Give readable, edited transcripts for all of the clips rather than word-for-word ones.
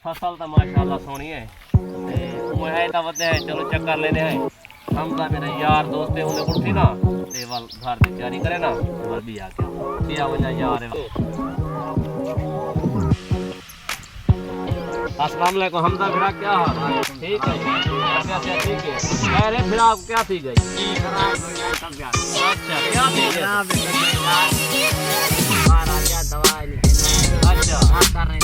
फसल तो माशाल्लाह सोनी है ते वो है ता वदे है चलो चक्कर लेने आए हम का मेरे यार दोस्त है उन्हें कुर्सी ना ते वल घर की तैयारी करे ना वल भी आके दिया वजह यार है। अस्सलाम वालेकुम हमदा फिर क्या हाल है? ठीक है क्या ठीक है। अरे फिर आप क्या थी गई? अच्छा क्या थी गई? महाराजा दवाई अच्छा कर रहे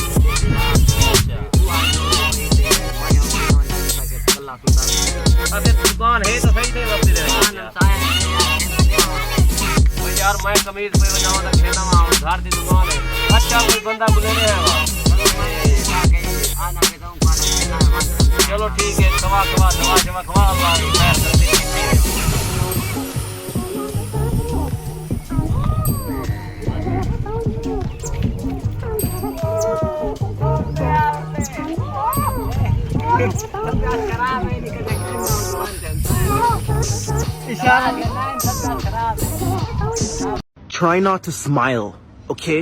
अरे दुकान है तो सही नहीं लगती रही यार मैं कमीज पे जाऊँ तो खेलना वहाँ घर की दुकान है। अच्छा कोई बंदा बुलेने है वहाँ चलो ठीक है खवा खवा दवा जमा खवा अल्लाह खैर करते Try not to smile, okay?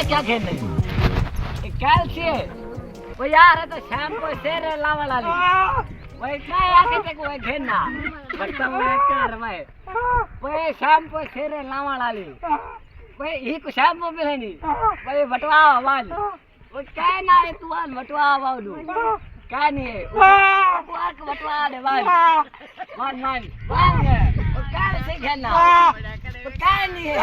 क्या खेलने कैल्सी वो यार है तो शाम को शेर लावा ला ली वही क्या आके तक वो खेलना बच्चा मैं कर मैं वही शाम को शेर लावा ला ली वही ही को शाम को भी नहीं वही बटवा आवाज वो क्या ना है तू आन बटवा आवाज दू क्या नहीं है वो आके बटवा दे मान मान मान मान वो क्या से खेलना वो क्या नहीं है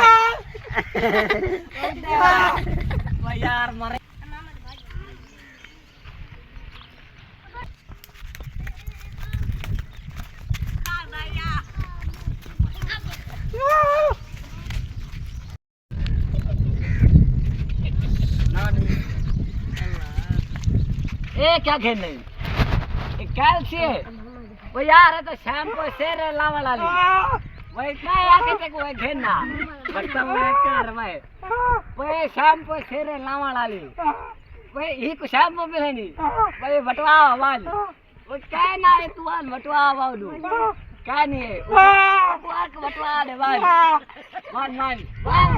वो यार मरे ये क्या खेलने कैल्सी वो यार है तो शाम को शेर लावा ला ली वही क्या आके तक वो खेलना बच्चा मैं कर मैं वही शाम को शेर लावा ला ली वही ही को शाम को भी नहीं वही बटवा आवाज वो क्या ना है तू आन बटवा आवाज दू क्या नहीं है वो आके बटवा दे मान मान मान मान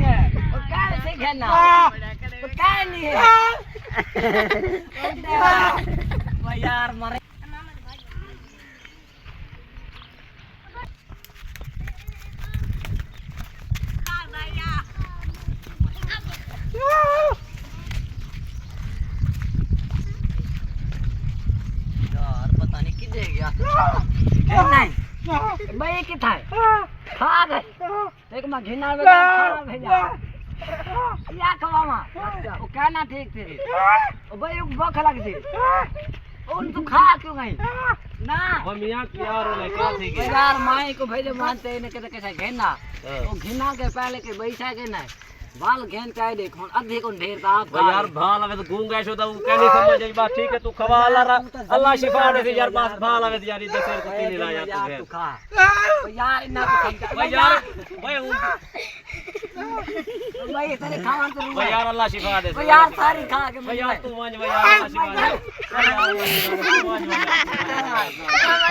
वो क्या से खेलना वो क्या नहीं है वो यार मरे यार पता नहीं किधर गया नहीं भाई किथा है खा गए देख मैं घिना में खा भेजा या खवामा वो कहना ठीक तेरी ओ भाई भूख लग सी उन तू खा क्यों गई ना वो मियां क्या रो ले क्या थी गई यार माई को भेजे मानते ने के कैसे घेना वो घिना के पहले के बैठा के ना बाल घेन चाहे देखो अधे को ढेर था आप यार भाल आवे तो गूंग ऐसो तो कहनी समझ आई बात ठीक है तू खवा अल्लाह शिफा दे यार बात भाल आवे यार इधर से कुत्ती नहीं लाया तू खा यार इतना तो समझा यार भाई तेरे खावन तो भाई यार अल्लाह शिफा दे भाई यार सारी खा के भाई यार तू मान भाई यार अल्लाह शिफा दे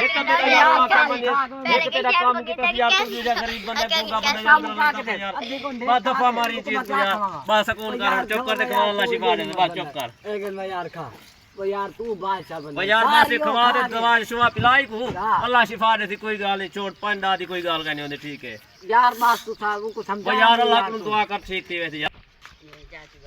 एक तो तेरा यार माता बने एक तेरा काम की तो यार तू जो गरीब बंदा गूंगा बंदा यार बस दफा मारी चीज तू यार बस सकून कर चुप कर दे अल्लाह शिफा दे बस चुप कर एक मैं यार खा वो यार तू बादशाह बन भाई यार मैं खवा दे दवा शुवा पिलाई को अल्लाह शिफा दे कोई गाल चोट पंडा दी कोई गाल नहीं होंदी ठीक है यार बात तू था वो को समझा भाई यार अल्लाह को दुआ कर ठीक थी वैसे यार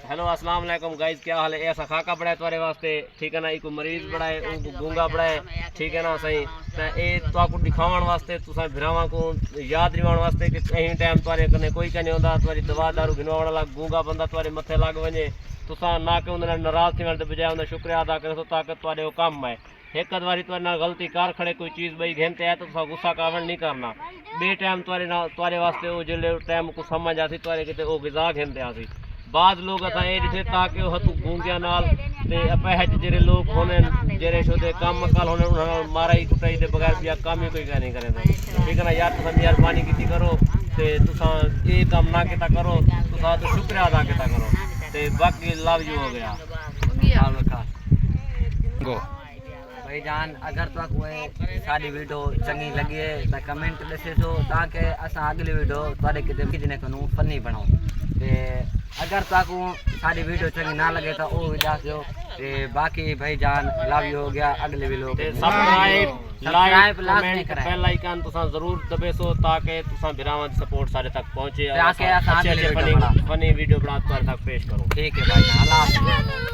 हेलो अस्सलाम वालेकुम गाइस क्या हाल है ऐसा खाका बड़ा है तुम्हारे वास्ते ठीक है ना एक मरीज बड़ा है उनको गूंगा बड़ा है ठीक है ना सही ते ए तो को दिखावन वास्ते तुसा भिरावा को याद दिवाण वास्ते कि कहीं टाइम तुम्हारे कने कोई कने होंदा तुम्हारी दवा दारू गिनवाण वाला गूंगा बंदा तुम्हारे मथे लग वने तुसा ना के उन नाराज थिवण ते बजाय उन शुक्रिया अदा करे तो ताकत तुम्हारे वो काम है एक बारी तुम्हारे नाल गलती कर खड़े कोई चीज़ बई घेनते है तो तुसा गुस्सा कावण नहीं करना बे टाइम तुम्हारे वास्ते वो जिले टाइम को समझ आसी तुम्हारे किते वो गिजा घेनते आसी बाद लोग असा ये दिखे ताकि हतू गूंगिया नाल ते अपहज जेरे लोग होने जेरे छोटे काम मकाल होने उन्हां माराई कुटाई दे बगैर बिया काम ही कोई नहीं करे ठीक है ना यार तुसा मेहरबानी कीती करो ते तुसा ये काम ना किता करो तुसा तो शुक्रिया अदा किता करो ते बाकी लव यू हो गया गो भाईजान अगर तो कोई साडी वीडियो चंगी लगी है तो कमेंट दसे सो ताकि असा अगली वीडियो तोरे किते किने कनु फनी बनाओ ते अगर ताकू साडी वीडियो चंगी ना लगे तो ओ विदा दो ते बाकी भाईजान लव यू हो गया अगले वीडियो ते सब्सक्राइब लाइक बेल आइकन तुसा जरूर दबेसो ताकि तुसा भिरावां दी सपोर्ट सारे तक पहुंचे ताकि असा अगली वीडियो फनी वीडियो बना तक पेश करो ठीक है भाई अल्लाह हाफिज़